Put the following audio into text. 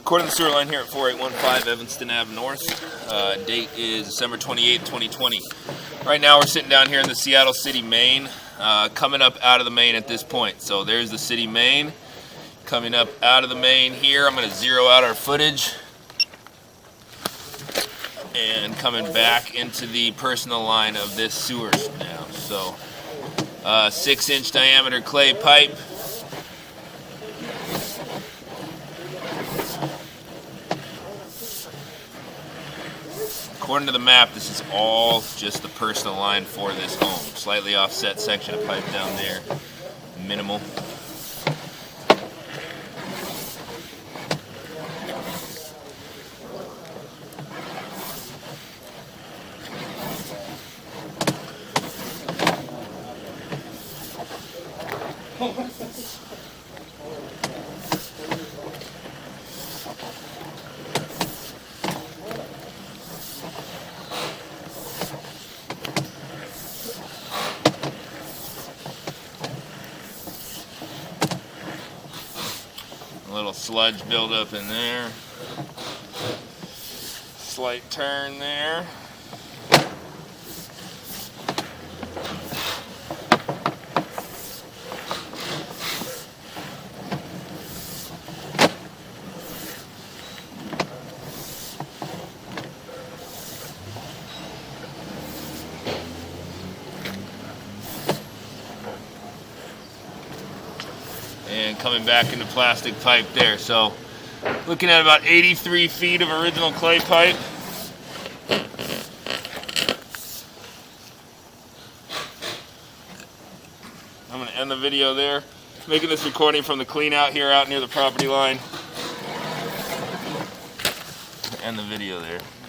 Recording the sewer line here at 4815 Evanston Ave North. Date is December 28th, 2020. Right now we're sitting down here in the Seattle City main, coming up out of the main at this point. So there's the city main, coming up out of the main here. I'm going to zero out our footage and coming back into the personal line of this sewer now. So 6-inch diameter clay pipe. According to the map, this is all just the personal line for this home. Slightly offset section of pipe down there, minimal. A little sludge buildup in there. Slight turn there. And coming back into plastic pipe there. So looking at about 83 feet of original clay pipe. I'm going to end the video there. Making this recording from the clean out here out near the property line. End the video there.